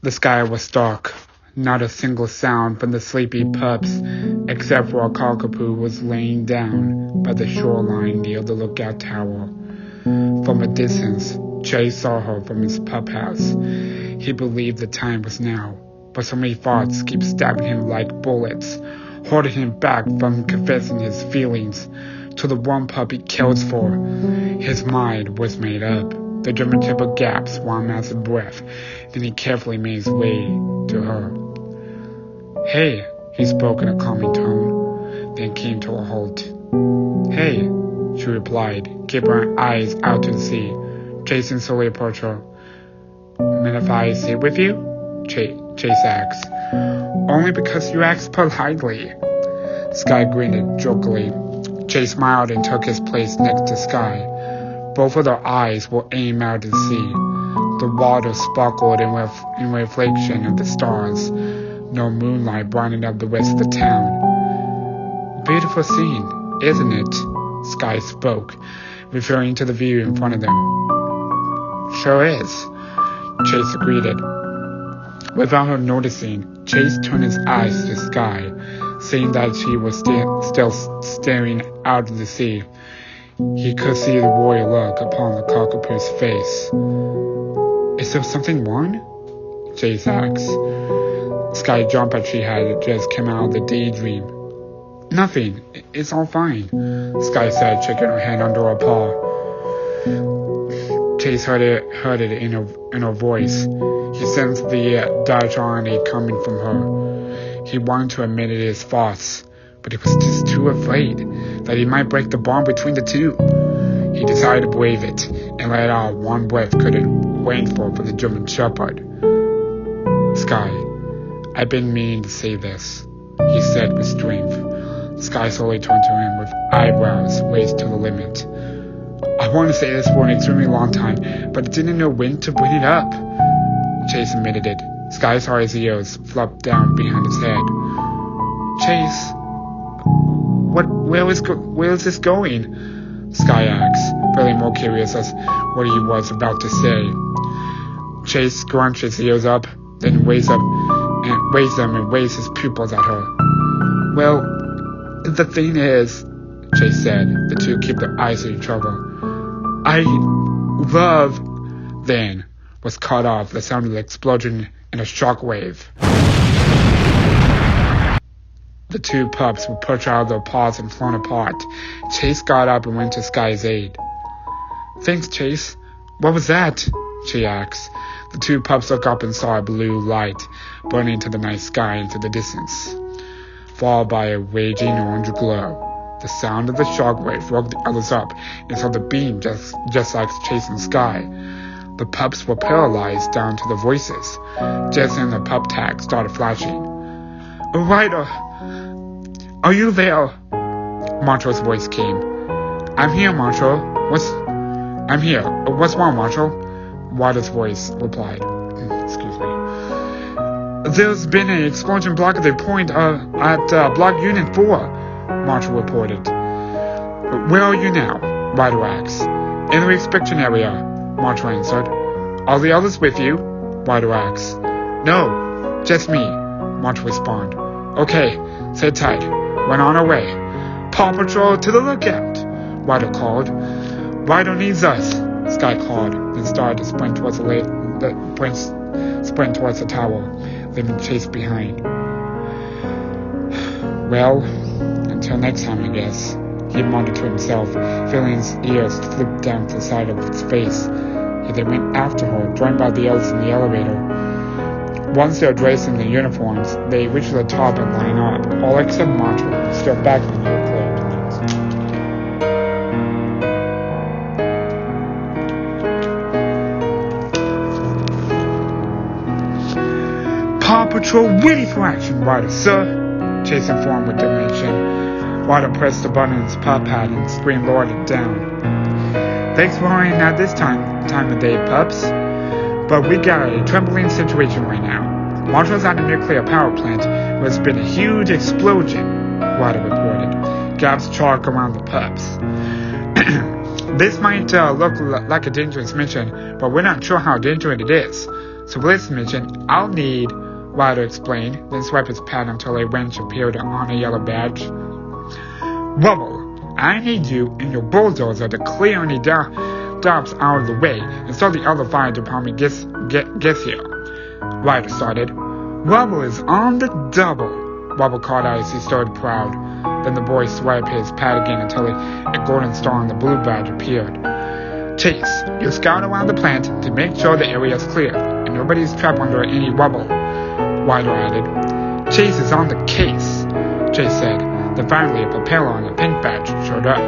The sky was dark. Not a single sound from the sleepy pups, except for a cockapoo was laying down by the shoreline near the lookout tower. From a distance, Chase saw her from his pup house. He believed the time was now, but so many thoughts kept stabbing him like bullets, holding him back from confessing his feelings to the one pup he cared for. His mind was made up. The German Shepherd gasped one massive breath, then he carefully made his way to her. "Hey," he spoke in a calming tone, then came to a halt. "Hey," she replied, keeping her eyes out to sea. Jason slowly approached her. "Mind if I sit with you?" Chase asked. "Only because you asked politely." Sky grinned jokingly. Chase smiled and took his place next to Sky. Both of their eyes were aimed out to sea. The water sparkled in reflection of the stars. No moonlight brightened up the rest of the town. "Beautiful scene, isn't it?" Sky spoke, referring to the view in front of them. "Sure is," Chase agreed. Without her noticing, Chase turned his eyes to Sky, seeing that she was still staring out of the sea. He could see the royal look upon the cockapoo's face. "Is there something wrong?" Chase asked. Sky jumped as she had just come out of the daydream. "Nothing. It's all fine," Sky said, shaking her hand under her paw. Chase heard it in her voice. He sensed the Dutch irony coming from her. He wanted to admit his thoughts, but he was just too afraid that he might break the bond between the two. He decided to brave it and let out one breath couldn't wait for the German Shepherd. "Sky, I've been meaning to say this," he said with strength. Sky slowly turned to him with eyebrows raised to the limit. "I wanted to say this for an extremely long time, but I didn't know when to bring it up." Chase admitted it. Sky saw his ears flop down behind his head. "Chase, where is this going?" Sky asked, feeling more curious as what he was about to say. Chase scrunched his ears up, then raised them and raised his pupils at her. "Well, the thing is," Chase said. The two kept their eyes on each other. "I love," then was cut off. The sound of the explosion and a shockwave. The two pups were pushed out of their paws and flown apart. Chase got up and went to Sky's aid. "Thanks, Chase. What was that?" she asked. The two pups looked up and saw a blue light burning into the night sky into the distance, followed by a raging orange glow. The sound of the shockwave woke the others up and saw the beam just like Chase and Sky. The pups were paralyzed down to their voices. Just then the pup tag started flashing. "Ryder, are you there?" Marshall's voice came. "I'm here, Marshall. I'm here. What's wrong, Marshall?" Ryder's voice replied. Excuse me. "There's been an explosion block at the point at Block Unit 4, Marshall reported. "Where are you now?" Ryder asked. "In the inspection area," Marshall answered. "Are the others with you?" Ryder asked. "No, just me," Marshall responded. "Okay, sit tight. We're on our way." "Paw Patrol to the lookout," Ryder called. "Ryder needs us," Sky called, then started to sprint towards the tower, leaving Chase behind. "Well, until next time, I guess," he muttered to himself, feeling his ears flip down to the side of his face. He then went after her, joined by the others in the elevator. Once they were dressed in their uniforms, they reached the top and lined up, all except Marshall, still back in the nuclear plant. "Paw Patrol ready for action, Ryder, sir," Chase informed with determination. Ryder pressed the button in his pup pad and screamed lowered it down. "Thanks for hurrying at this time of day, pups. But we got a troubling situation right now. Marshall's at a nuclear power plant where there's been a huge explosion," Ryder reported. Gaps chalk around the pups. "This might look like a dangerous mission, but we're not sure how dangerous it is," So for this mission, I'll need, Ryder explained, then swipe his pad until a wrench appeared on a yellow badge. Rubble, I need you and your bulldozer to clear any jobs out of the way until the other fire department gets here. Ryder started. Rubble is on the double, Rubble called out as he stood proud. Then the boy swiped his pad again until a golden star on the blue badge appeared. Chase, you scout around the plant to make sure the area is clear and nobody's trapped under any rubble, Ryder added. Chase is on the case, Chase said. Then finally a propeller on a pink badge showed up.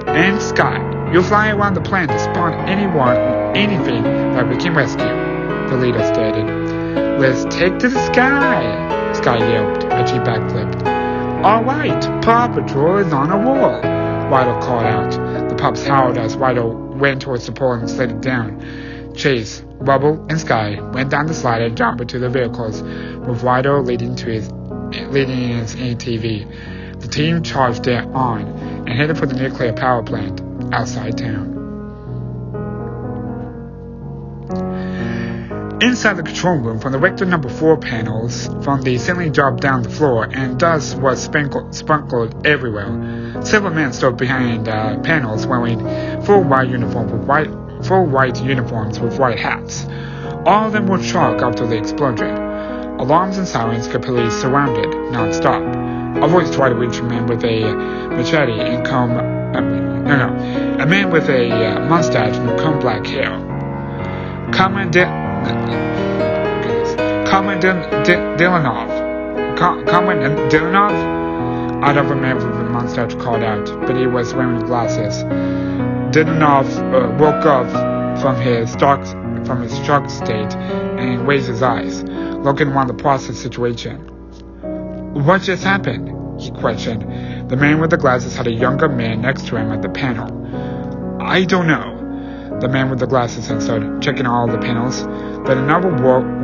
And Sky, you fly around the plant to spot anything that we can rescue, the leader stated. Let's take to the sky, Sky yelped as she backflipped. All right, Paw Patrol is on a roll, Ryder called out. The pups howled as Ryder went towards the pole and slid it down. Chase, Rubble, and Sky went down the slide and jumped into the vehicles, with Ryder leading his ATV. The team charged it on and headed for the nuclear power plant outside town. Inside the control room, from the Richter number 4 panels, from the ceiling dropped down the floor, and dust was sprinkled everywhere. Several men stood behind panels wearing full white uniforms with white hats. All of them were shocked after the explosion. Alarms and sirens kept police surrounded, non-stop. A voice tried to reach a man with a machete and a man with a mustache and comb black hair. Dilinov? Another man with a mustache called out, but he was wearing glasses. Dilinov woke up from his shock state and raised his eyes, looking around the process situation. What just happened? He questioned. The man with the glasses had a younger man next to him at the panel. I don't know. The man with the glasses answered, checking all the panels. Then another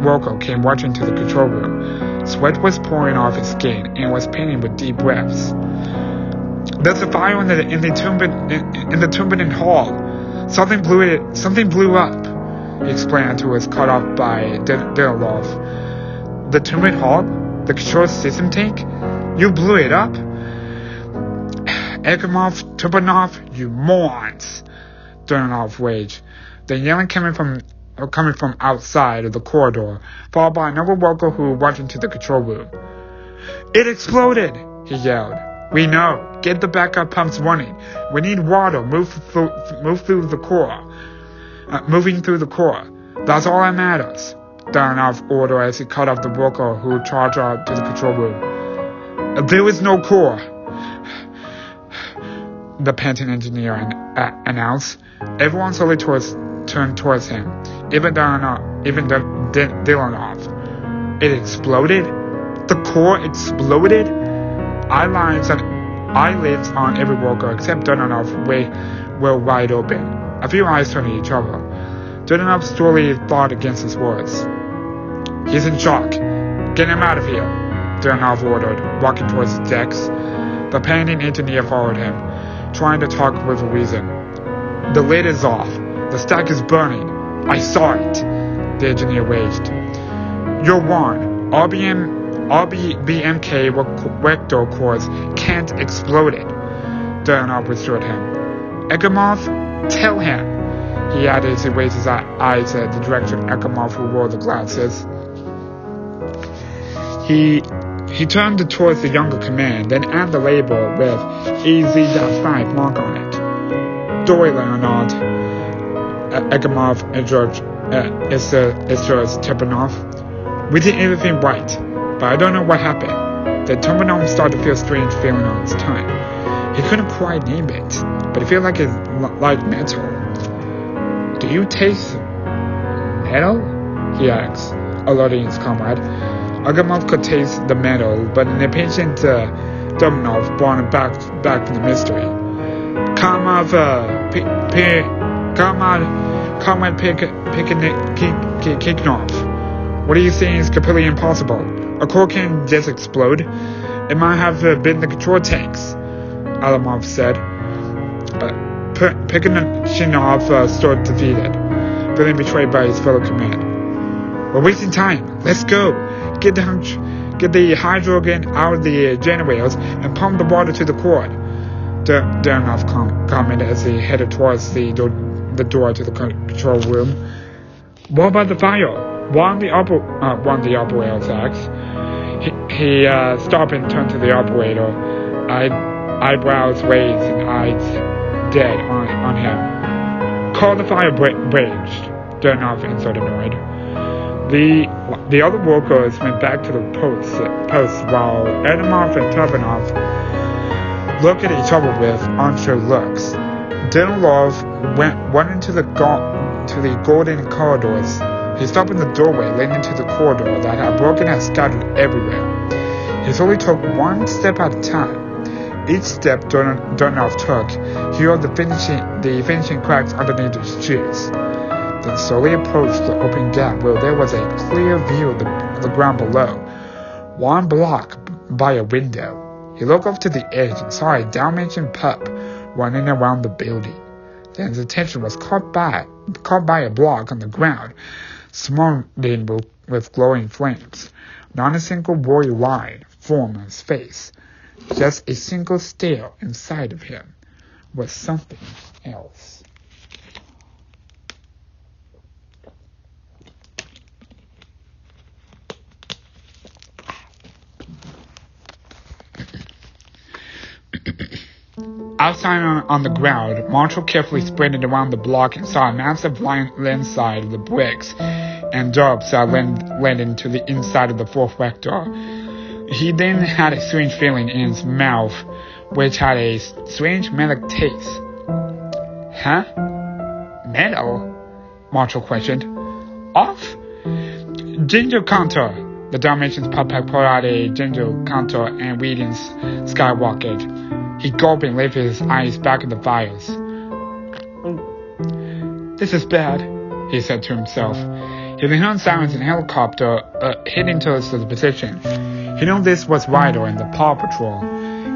worker came rushing to the control room. Sweat was pouring off his skin and was panting with deep breaths. There's a fire in the turbine hall. Something blew up, he explained until it was cut off by Dilinov. The turbine hall? The control system tank? You blew it up? Ekimov, Tupanov, you morons! Dilinov raged. The yelling coming from outside of the corridor, followed by another worker who walked into the control room. It exploded! He yelled. We know. Get the backup pumps running. We need water moving through the core. That's all that matters. Dilinov ordered as he cut off the worker who charged out to the control room. There is no core, the panting engineer announced. Everyone slowly turned towards him, even Dilinov. It exploded? The core exploded? Eyelids on every worker except Dilinov were wide open. A few eyes turned to each other. Dilinov slowly fought against his words. He's in shock. Get him out of here, Dilinov ordered, walking towards the decks. The panting engineer followed him, trying to talk with reason. The lid is off. The stack is burning. I saw it, the engineer raged. You're wrong. BMK rector cores can't explode it, Dilinov restored him. Ekimov, tell him, he added as he raised his eyes at the direction of Ekimov, who wore the glasses. He turned towards the younger command, then added the label with EZ-5 mark on it. Dory Leonard, Ekimov, and George Stepanov. We did everything right, but I don't know what happened. The terminal started to feel a strange feeling on its tongue. He couldn't quite name it, but it felt like metal. Do you taste metal? He asked, alerting his comrade. Ekimov could taste the metal, but an impatient Dominov brought him back from the mystery. Comrade Kiknov. What are you saying is completely impossible? A core can't just explode. It might have been the control tanks, Alamov said. Pikinichinov stood defeated, feeling betrayed by his fellow command. We're wasting time. Let's go. Get the hydrogen out of the generators and pump the water to the cord. Dernov commented as he headed towards the door to the control room. What about the fire? One of the operators asked. He stopped and turned to the operator, eyebrows raised and eyes dead on him. Call the fire bridge, Dernov answered, annoyed. The other workers went back to the posts while Adamov and Tubanov looked at each other with unsure looks. Danilov went into the golden corridors. He stopped in the doorway leading into the corridor that had broken and scattered everywhere. He slowly took one step at a time. Each step Dernov took, he heard the finishing cracks underneath his shoes. Then slowly approached the open gap where there was a clear view of the ground below, one block by a window. He looked up to the edge and saw a Dalmatian pup running around the building. Then his attention was caught by a block on the ground, smoldering with glowing flames. Not a single worry line formed on his face. Just a single stare inside of him was something else. Outside on the ground, Marshall carefully spread around the block and saw a massive landslide of the bricks and dubs that led into the inside of the fourth vector. He then had a strange feeling in his mouth, which had a strange metallic taste. Huh? Metal? Marshall questioned. Off? Ginger counter. The Dalmatian's puppet pulled out a ginger counter and Whedon's skyrocketed. He gulped and lifted his eyes back at the fires. This is bad, he said to himself. He then heard sirens and a helicopter heading towards the position. He knew this was Ryder and the Paw Patrol.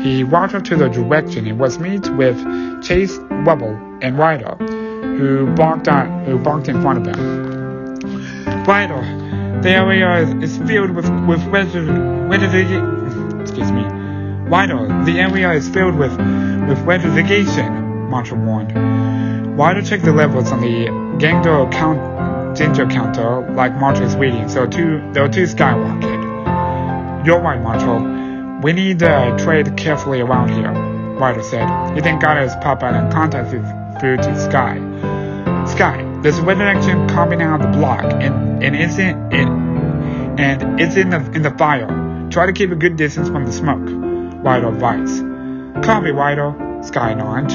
He walked up to the direction and was met with Chase, Wubble, and Ryder, who barked in front of him. Ryder, the area is filled with Ryder, the area is filled with vegetation, Marshall warned. Ryder checked the levels on the ginger counter like Marshall's reading, so there were two skyrocketed. You're right, Marshall. We need to tread carefully around here, Ryder said. He then got his puppet and contacted through to Sky. Sky, there's a weather action coming out of the block, and it's in the fire. Try to keep a good distance from the smoke, Ryder advised. Copy, Ryder, Sky nodded.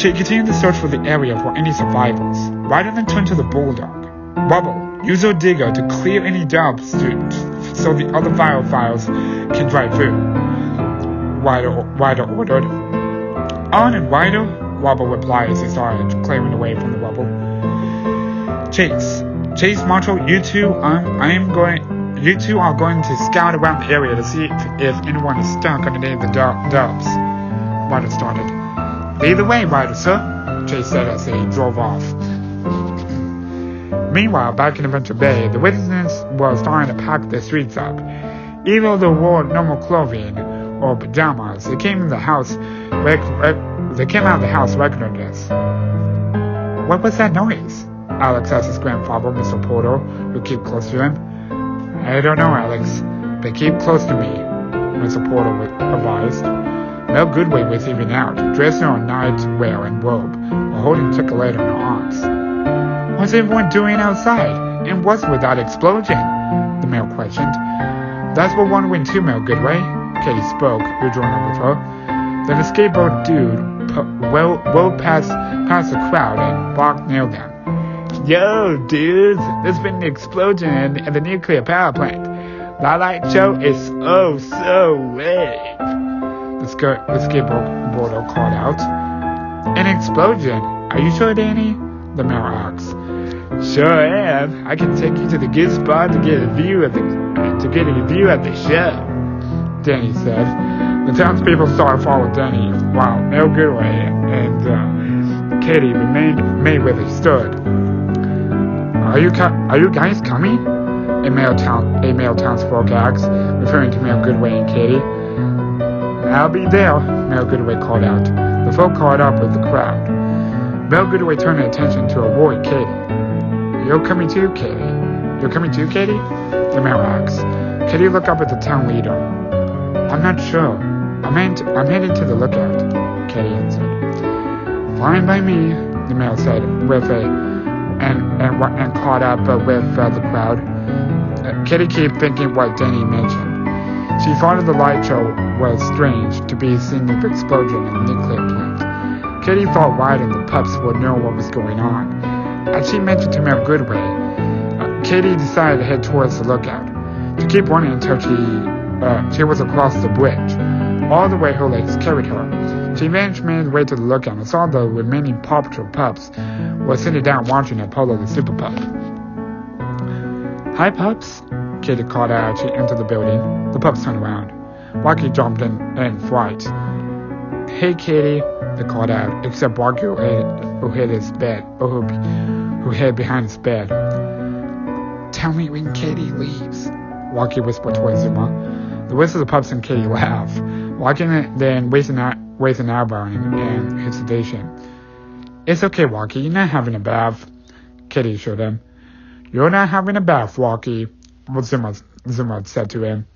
She continued to search for the area for any survivors. Ryder then turned to the bulldog. Wubble, use your digger to clear any dubs so the other firefighters can drive through, Ryder ordered. On and Ryder, Wubble replied as he started clearing away from the rubble. Chase, Marshall, you two are going to scout around the area to see if anyone is stuck underneath the dubs, Ryder started. Lead the way, Ryder, sir, Chase said as they drove off. Meanwhile, back in Adventure Bay, the residents were starting to pack the streets up. Even though they wore normal clothing or pajamas, they came out of the house regardless. What was that noise? Alex asked his grandfather, Mr. Porter, who kept close to him. I don't know, Alex, but keep close to me, Mr. Porter advised. Mel Goodway was even out, dressed in her nightwear and robe, while holding chocolate in her arms. What's everyone doing outside? And what's with that explosion? The mayor questioned. That's what wondering too, Mel Goodway, Katie spoke, who joined up with her. Then a skateboard dude rode past the crowd and barked near them. Yo, dudes, there's been an explosion at the nuclear power plant. That light show is so lame. The skateboarder called out. An explosion? Are you sure, Danny? The mayor asked. Sure am. I can take you to the good spot to get a view at the show, Danny said. The townspeople started following Danny, while Mel Goodway and Katie remained where they stood. Are you guys coming? A male townsfolk asks, referring to Mayor Goodway and Katie. I'll be there, Mayor Goodway called out. The folk caught up with the crowd. Mayor Goodway turned attention to avoid Katie. You're coming too, Katie? You're coming too, Katie? The mayor asked. Katie looked up at the town leader. I'm not sure. I'm heading to the lookout, Katie answered. Fine by me, the mayor said, and caught up with the crowd. Katie kept thinking what Danny mentioned. She thought the light show was strange to be seen with the explosion in the nuclear plant. Katie thought Wyatt and the Pups would know what was going on. As she mentioned to Mayor Goodway, Katie decided to head towards the lookout. To keep running until she was across the bridge. All the way her legs carried her. She eventually made her way to the lookout and saw the remaining Paw Patrol pups were sitting down watching Apollo the Super Pup. Hi, Pups, Katie called out as she entered the building. The pups turned around. Rocky jumped in fright. Hey, Katie, they called out, except Rocky who hid behind his bed. Tell me when Katie leaves, Rocky whispered towards Zuma. The rest of the pups and Katie laughed. Rocky then raised an eyebrow in hesitation. It's okay, Rocky, you're not having a bath, Katie assured him. You're not having a bath, Rocky, Zuma said to him.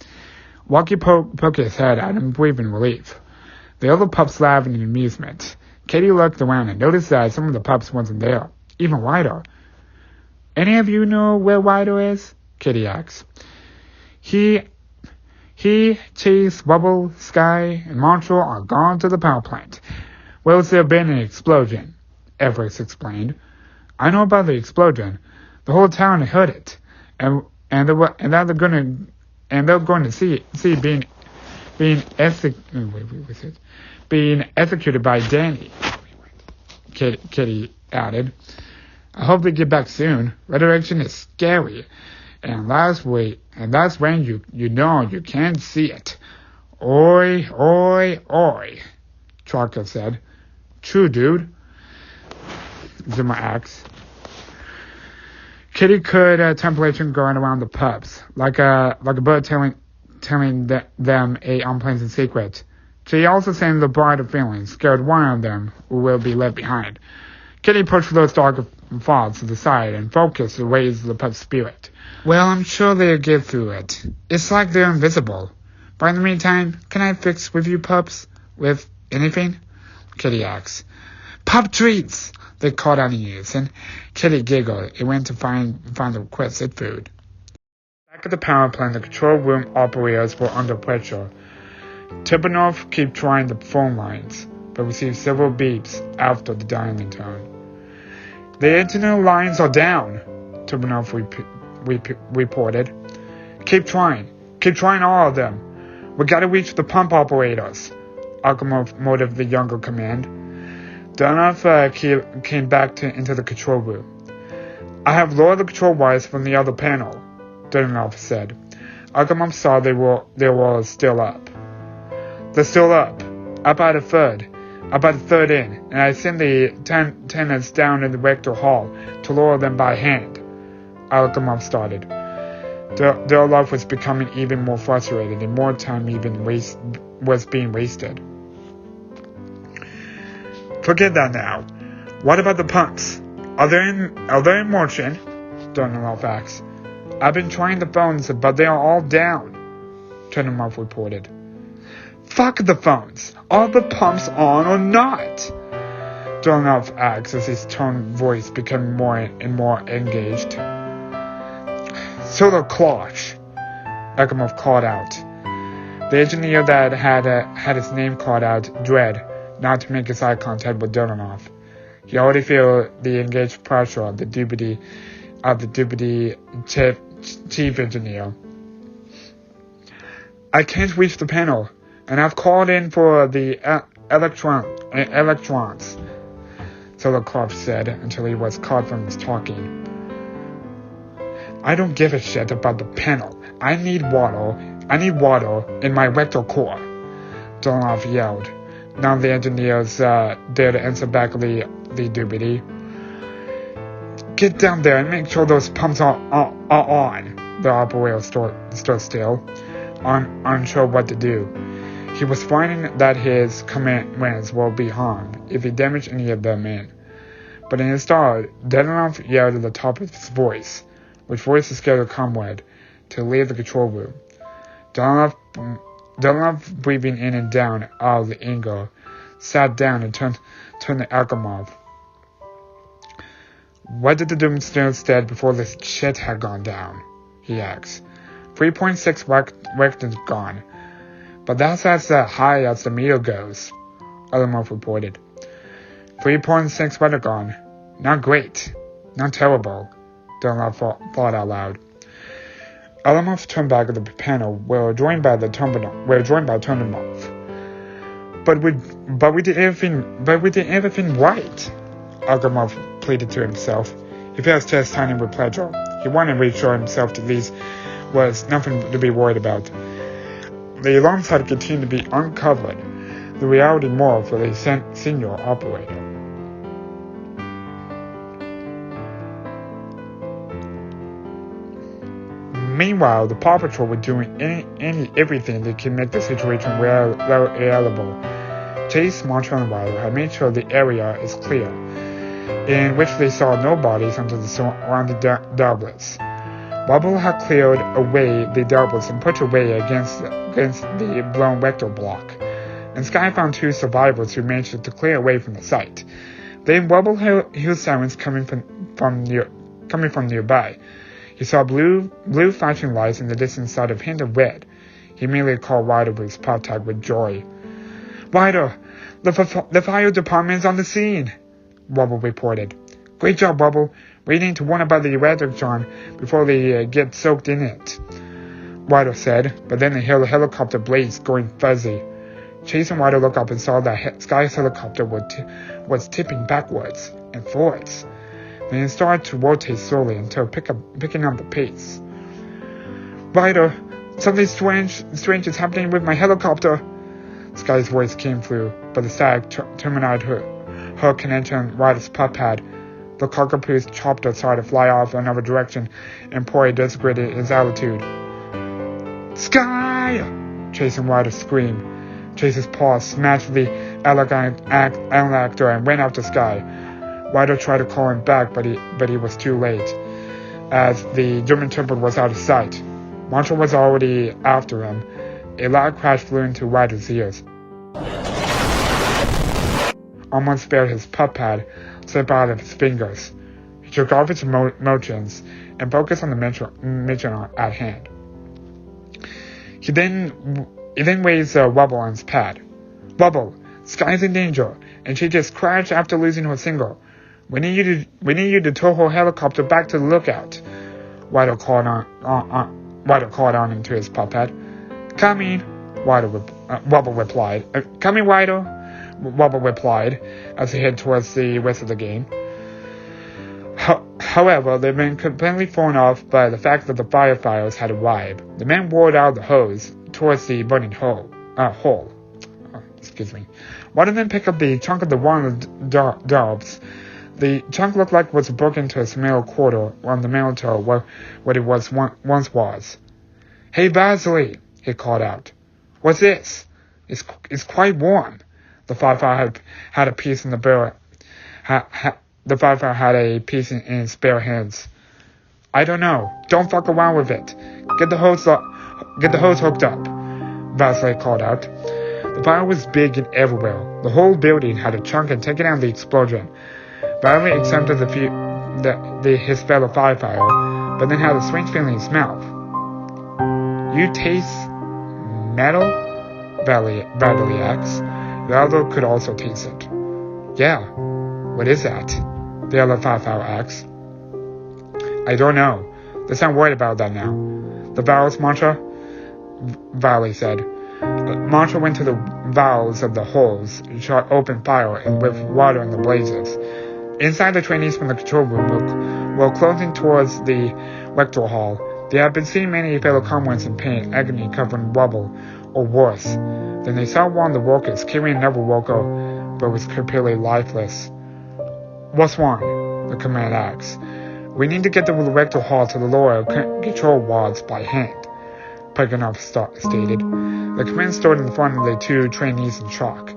Rocky poked his head out and breathed in relief. The other pups laughed in amusement. Katie looked around and noticed that some of the pups wasn't there, even Ryder. Any of you know where Ryder is? Katie asked. He, Chase, Bubble, Sky, and Marshall are gone to the power plant. Well, there's been an explosion, Everest explained. I know about the explosion. The whole town heard it, and they're going to see being executed by Danny. Katie added. I hope they get back soon. Resurrection is scary, and that's when you know you can't see it. Oi, oi, oi, Chalker said. True, dude, Zuma asked. Kitty could temperature going around the pups, like a bird telling them a unpleasant secret. She also sent the brighter feelings, scared one of them who will be left behind. Kitty pushed those dark thoughts to the side and focused to raise the pup's spirit. Well, I'm sure they'll get through it. It's like they're invisible. But in the meantime, can I fix with you pups? With anything? Kitty asked. Pup treats! They called out in unison. Kitty giggled and went to find the requested food. Back at the power plant, the control room operators were under pressure. Tibanov kept trying the phone lines, but received several beeps after the dialing tone. The internet lines are down, Tibanov reported. Keep trying all of them. We gotta reach the pump operators, Akimov motived the younger command. Donov came back into the control room. I have lowered the control wires from the other panel, Donov said. Akimov saw they were still up. They're still up. About a third in, and I sent the tenants down in the rector hall to lower them by hand. Akimov started. Their life was becoming even more frustrated, and more time was being wasted. Forget that now. What about the pumps? Are they in motion? Donov asked. I've been trying the phones, but they are all down, Chernobyl reported. Fuck the phones! Are the pumps on or not? Donov asked as his tone voice became more and more engaged. So the Klosh, Akimov called out. The engineer that had his name called out dread not to make his eye contact with Donov. He already felt the engaged pressure of the deputy chief engineer. I can't reach the panel, and I've called in for the electrons, Solokov said until he was caught from his talking. I don't give a shit about the panel. I need water in my rectal core, Donov yelled. None of the engineers dared to answer back the deputy. Get down there and make sure those pumps are on. The operator stood still, unsure what to do. He was finding that his commands will be harmed if he damaged any of the men. But instead, Danilov yelled at the top of his voice, which voice scared a comrade, to leave the control room. Danilov, breathing in and down out of the anger, sat down and turned to Akimov. What did the Doomsday said before this shit had gone down? He asked. 3.6 Vectors gone. But that's as high as the meter goes, Akimov reported. 3.6 Vectors gone. Not great. Not terrible, Danilov thought out loud. Akimov turned back at the panel. We're joined by Turmoil. But we did everything right. Akimov pleaded to himself. He felt his chest tightening with pleasure. He wanted to reassure himself that these was nothing to be worried about. The alarms had continued to be uncovered. The reality more for the senior operator. Meanwhile, the Paw Patrol were doing everything they could make the situation reliable. Chase, Moncho, and Wilder had made sure the area is clear, in which they saw no bodies until the surrounding doublets. Bubble had cleared away the doublets and put away against the blown vector block, and Sky found 2 survivors who managed to clear away from the site. Then Bubble heard sirens coming from nearby. He saw blue flashing lights in the distant side of hint of red. He immediately called Ryder with his pop tag with joy. Ryder, the fire department's on the scene, Bubble reported. Great job, Bubble. We need to warn about the electric John before they get soaked in it, Ryder said, but then they heard the helicopter blades going fuzzy. Chase and Ryder looked up and saw that Sky's helicopter was tipping backwards and forwards. Then it started to rotate slowly until picking up the pace. Ryder, something strange is happening with my helicopter. Sky's voice came through, but the static terminated her connection Ryder's pup pad. The cockapoo's chopper started to fly off another direction, and Poi disintegrated his altitude. Sky! Chase and Ryder screamed. Chase's paw smashed the elector and went after Sky. Ryder tried to call him back, but he was too late, as the German temple was out of sight. Marshall was already after him. A loud crash flew into Ryder's ears. Almost spared his pup pad slip out of his fingers. He took off his motions and focused on the mission at hand. He then raised Wubble on his pad. Wubble, Sky's in danger, and she just crashed after losing her signal. We need you to tow her helicopter back to the lookout. Ryder called on into his pup pad. Coming, Wubble replied. Coming, Ryder, Wubble replied as he headed towards the rest of the game. However, they'd been completely thrown off by the fact that the firefighters had arrived. The men roared out the hose towards the burning hole. One of them picked up the chunk of one of the dogs. The chunk looked like it was broken into a small quarter on the mantle where it once was. Hey, Vasily, he called out. What's this? It's quite warm. The firefighter had a piece in the barrel. The firefighter had a piece in his bare hands. I don't know. Don't fuck around with it. Get the hose hooked up, Vasily called out. The fire was big and everywhere. The whole building had a chunk and taken out the explosion. Vasily accepted his fellow firefighter, but then had a strange feeling in his mouth. You taste metal? Vasily asked. The other could also taste it. Yeah. What is that? The other firefighter asked. I don't know. Let's not worry about that now. The valves, Mantra? Valley said. Mantra went to the valves of the holes, shot open fire, and with water in the blazes. Inside, the trainees from the control room were closing towards the lecture hall. They had been seeing many fellow comrades in pain, agony, covering rubble, or worse. Then they saw one of the workers carrying another worker, but was completely lifeless. What's wrong? The command asked. We need to get the reactor hall to the lower control wards by hand, Paganov stated. The command stood in front of the two trainees in shock.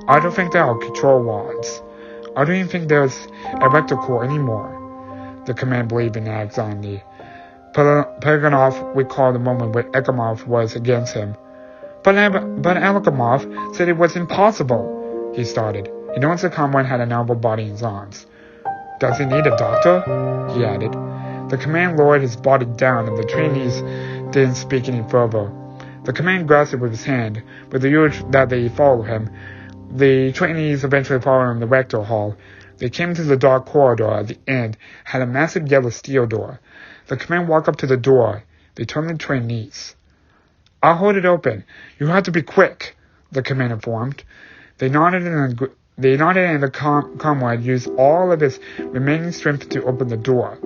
I don't think there are control wards. I don't even think there's a reactor core anymore, the command believed in anxiety. Paganov recalled the moment when Ekimov was against him. But Ekimov said it was impossible, he started. He noticed the comrade had an elbow body in his arms. Does he need a doctor? He added. The command lowered his body down and the trainees didn't speak any further. The command grasped it with his hand, with the urge that they follow him. The trainees eventually followed him to the reactor hall. They came to the dark corridor at the end, had a massive yellow steel door. The command walked up to the door. They turned to the trainees. I'll hold it open. You have to be quick, the command informed. They nodded and the comrade used all of his remaining strength to open the door.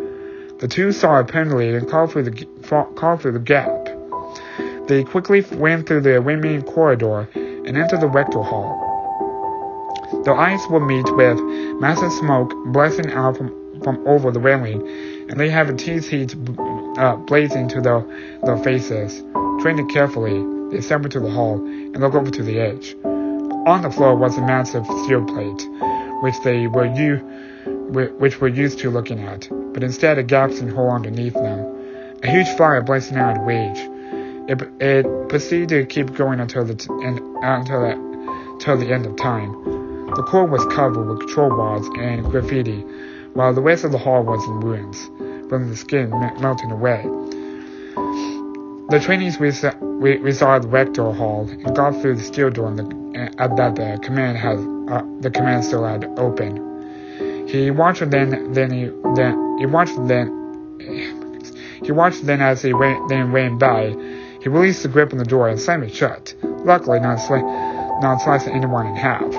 The two saw it penalty and crawled through the gap. They quickly ran through the remaining corridor and entered the reactor hall. Their eyes were met with massive smoke blasting out from over the railing, and they had teeth heat blazing to their faces. Trained carefully, they assembled to the hall and looked over to the edge. On the floor was a massive steel plate, which were used to looking at, but instead a gaping hole underneath them. A huge fire blazing out rage. It proceeded to keep going until the end of time. The core was covered with control wards and graffiti, while the rest of the hall was in ruins, from the skin melting away. The trainees resaw the reactor hall and got through the steel door that the command still had open. He watched as he ran by. He released the grip on the door and slammed it shut, luckily not slicing anyone in half.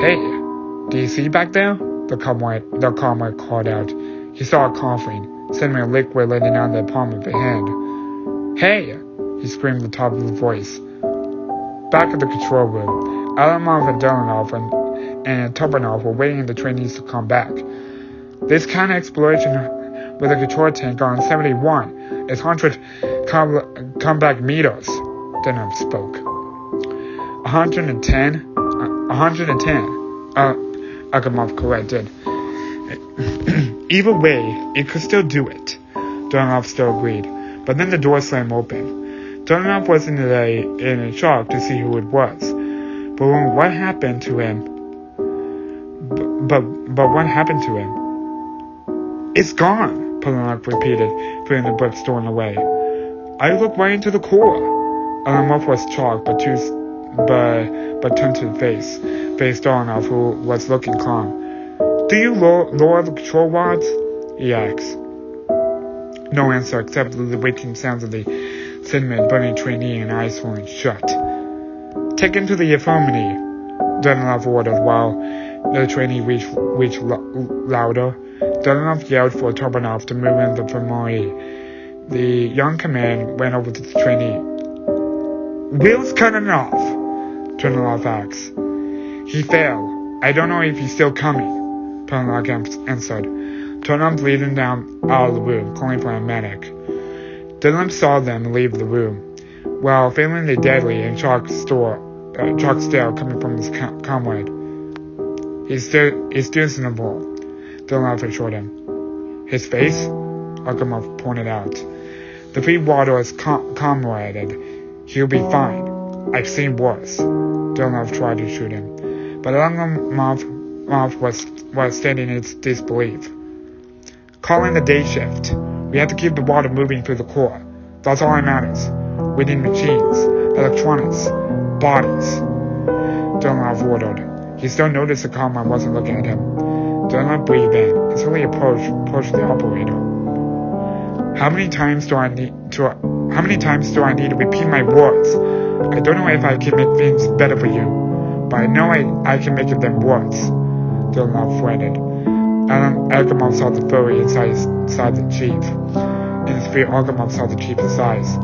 Hey, do you see back there? The comrade called out. He saw it coughing, sending a liquid letting out the palm of his hand. Hey! He screamed at the top of his voice. Back at the control room, Alamov and Delanov and Topanov were waiting for the trainees to come back. This kind of exploration with a control tank on 71 is 100 comeback meters, Delanov spoke. 110? 110, Agamov corrected. Either way, it could still do it, Delanov still agreed. But then the door slammed open. Delanov was in a shock to see who it was. But what happened to him? But what happened to him? It's gone, Delanov repeated, putting the brick stone away. I looked right into the core. Delanov was shocked, but turned to face Delanov, who was looking calm. Do you lower the control rods? He asked. No answer except the waking sounds of the cinnamon burning trainee and eyes falling shut. Take him to the infirmary, Delanov ordered while the trainee reached louder. Delanov yelled for Turbanov to move in the infirmary. The young command went over to the trainee. Will's cutting off, Chernobyl asked. He fell. I don't know if he's still coming, Chernobyl answered. Chernobyl leading down out of the room, calling for a medic. Dylan saw them leave the room, while feeling the deadly and shock stare coming from his comrade. He's still reasonable, Dylan assured him. His face? Agamov pointed out. The free water is comraded. He'll be fine. I've seen worse. Dylan tried to shoot him, but Agamov was standing in disbelief. Calling the day shift. We have to keep the water moving through the core. That's all that matters. We need machines, electronics, bodies. Dylan ordered. He still noticed the comrade wasn't looking at him. Dylan breathed in and slowly approached the operator. How many times do I need to repeat my words? I don't know if I can make things better for you, but I know I can make them worse. Dylan fretted. Agamov saw the fury inside the chief. In his fear, Agamov saw the chief's eyes.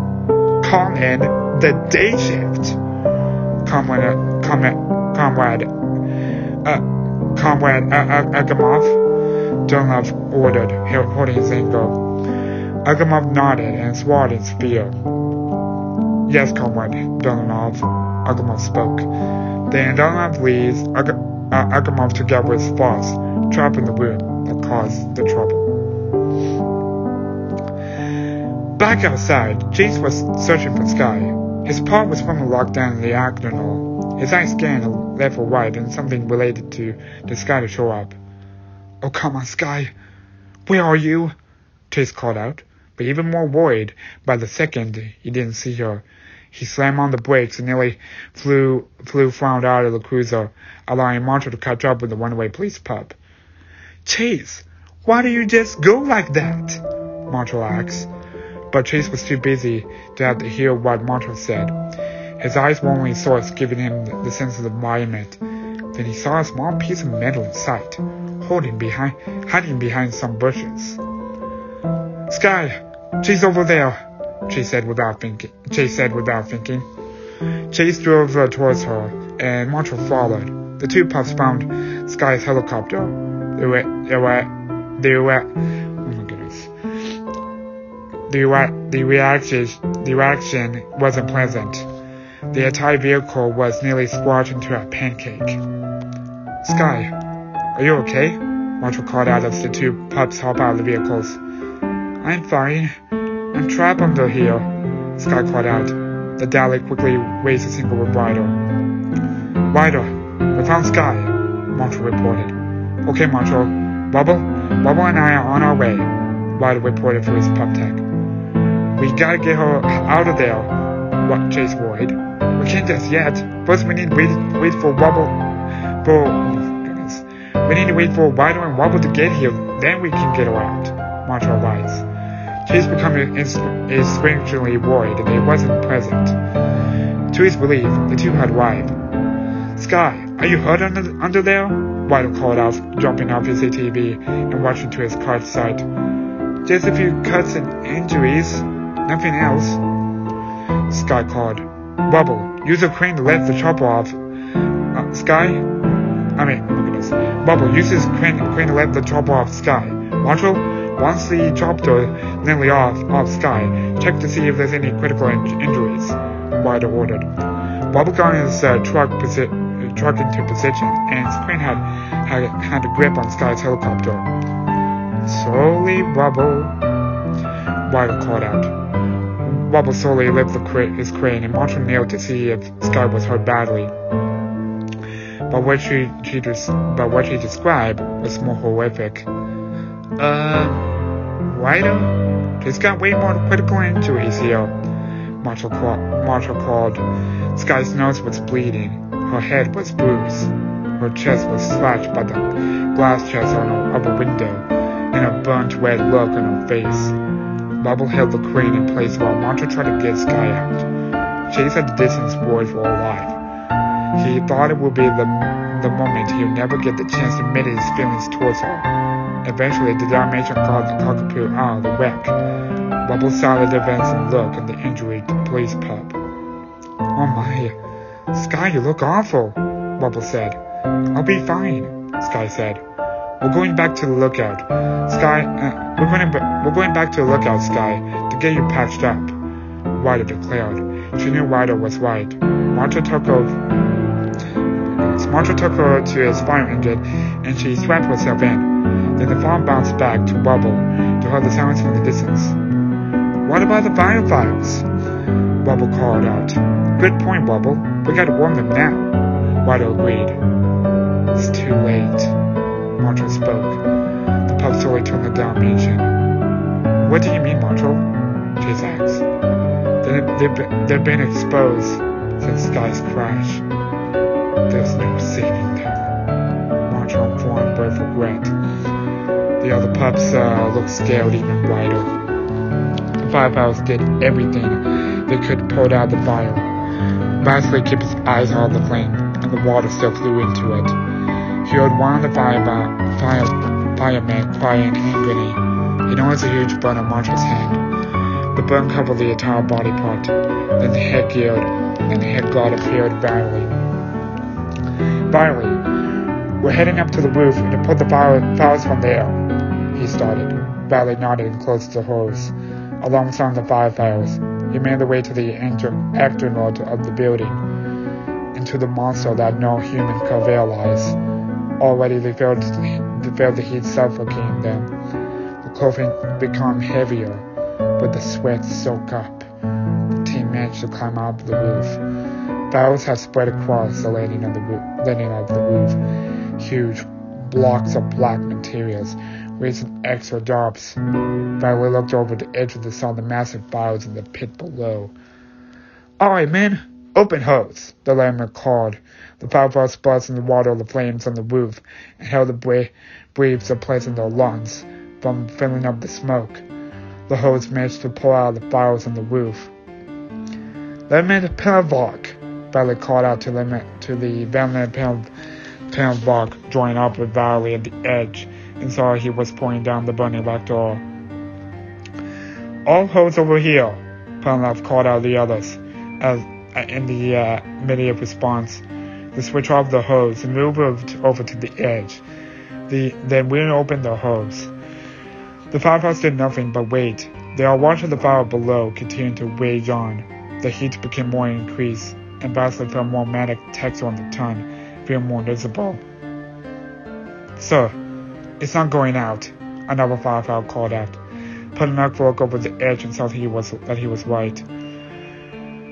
Call in the day shift, Comrade Agamov. Dunlop ordered, holding his ankle. Agumov nodded and swallowed in fear. Yes, comrade, Agumov spoke. Then Dunlop leads Agumov together with Foss, trapped in the room that caused the trouble. Back outside, Chase was searching for Sky. His paw was firmly locked down in the diagonal. His eyes scanned left or right and something related to the Sky to show up. Oh, come on, Sky. Where are you? Chase called out, but even more worried by the second he didn't see her. He slammed on the brakes and nearly flew found out of the cruiser, allowing Marshall to catch up with the runaway police pup. Chase, why do you just go like that? Marshall asked. But Chase was too busy to have to hear what Marshall said. His eyes were only source giving him the sense of the environment. Then he saw a small piece of metal in sight, hiding behind some bushes. Sky, she's over there, Chase said without thinking. Chase drove towards her, and Marshall followed. The two pups found Sky's helicopter. Oh my goodness. The reaction wasn't pleasant. The entire vehicle was nearly squashed into a pancake. Sky, are you okay? Marshall called out as the two pups hopped out of the vehicles. I'm fine. I'm trapped under here, Sky called out. The Dalek quickly raised a single rider. Ryder, we found Sky, Marshall reported. Okay, Marshall. Bubble and I are on our way, Ryder reported through his pup tech. We gotta get her out of there, Chase worried. We can't just yet. First we need to wait for Wobble. We need to wait for Ryder and Wobble to get here, then we can get her out, Marshall advised. Chase became instinctually worried that he wasn't present. To his relief, the two had arrived. Sky, are you hurt under there? Ryder called out, jumping off his ATV and rushing to his car's side. Just a few cuts and injuries, nothing else. Sky called. Bubble, use a crane to lift the chopper off. Bubble uses crane to lift the chopper off Sky. Marshall, once the chopper nearly off Sky, check to see if there's any critical injuries, Ryder ordered. Bubble got his truck into position, and his crane had a grip on Sky's helicopter. Slowly, Bubble, Ryder called out. Bubble slowly lifted his crane, and Marshall knelt to see if Sky was hurt badly. But what she described was more horrific. Ryder? She's got way more critical injuries here, Marshall called. Sky's nose was bleeding. Her head was bruised. Her chest was slashed by the glass chest of a window, and a burnt red look on her face. Bubble held the crane in place while Marshall tried to get Sky out. Chase at the distance worried for her life. He thought it would be the moment he would never get the chance to admit his feelings towards her. Eventually, the Dalmatian called the cockapoo out of the wreck. Bubble saw the defensive look in the injured police pup. Oh my, Sky, you look awful, Bubble said. I'll be fine, Sky said. We're going back to the lookout, Sky. We're going back to the lookout, Sky, to get you patched up, Ryder declared. She knew Ryder was right. Marshall took her to his fire engine, and she strapped herself in. Then the phone bounced back to Bubble to hear the sounds from the distance. What about the firefighters? Bubble called out. Good point, Bubble. We gotta warn them now. Ryder agreed. It's too late, Marshall spoke. The pup slowly turned the Dalmatian. What do you mean, Marshall? Chase asked. They've been exposed since Sky's crash. There's no saving them, Marshall informed with regret. The other pups looked scared even brighter. The firefighters did everything they could to put out the fire. Vasily kept his eyes on the flame, and the water still flew into it. He heard one of the firemen crying angrily. He noticed a huge burn on Marshall's hand. The burn covered the entire body part. Then the head geared, and the head guard appeared barely. Finally, we're heading up to the roof to put the files from there, started. Valley nodded and closed the hose. Alongside the firefighters, he made the way to the external of the building, into the monster that no human could realize. Already they felt the heat suffocating them. The clothing became heavier, but the sweat soaked up. The team managed to climb out of the roof. Barrels had spread across the landing of the roof. Huge blocks of black materials, raising extra jobs. Barrel looked over the edge of the saw the massive barrels in the pit below. "Alright, men, open hose," the landlord called. The firefighters buzzed in the water of the flames on the roof and held the breaths of place in their lungs from filling up the smoke. The hose managed to pull out the barrels on the roof. "Let me pillbox," Valley called out to the valiant pillbox, joining up with Valley at the edge, and saw he was pointing down the burning back door. "All hose over here," Pillbox called out the others, as in the immediate response. They switched off the hose and moved over to the edge. Then we opened the hose. The firefighters did nothing but wait. They all watched the fire below continue to rage on. The heat became more increased, and Basley felt more manic texture on the tongue, feeling more visible. "Sir, it's not going out," another firefighter called out. Putnam looked over the edge and saw that he was right.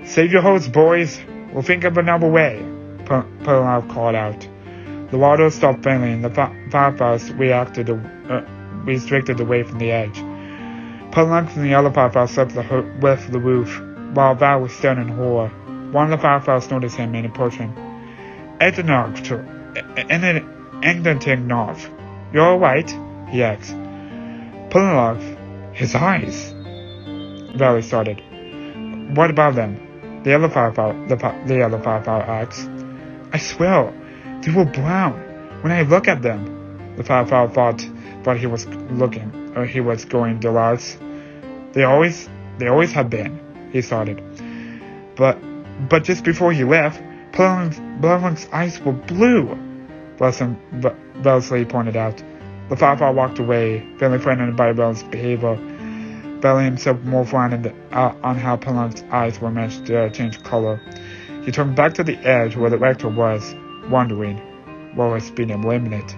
"Save your hose, boys. We'll think of another way," Putnam called out. The water stopped failing, and the firefighters restricted away from the edge. Putnam and the other firefighters swept the roof, while Val was staring in horror. One of the firefighters noticed him and approached him. "Engdatinov, you're alright?" he asked. Putnam, his eyes. Valley started. "What about them?" The other firefighter asked. "I swear, they were brown. When I look at them," the firefighter thought he was going delirious. They always have been," he started. But just before he left, Putnam's eyes were blue," Wellesley pointed out. The firefighter walked away, feeling frightened by Bell's behavior. Bell himself more frightened on how Putnam's eyes were managed to change color. He turned back to the edge where the rector was, wondering what was being eliminated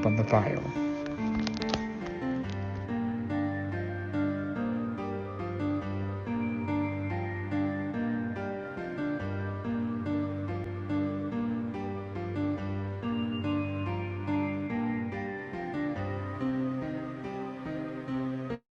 from the fire.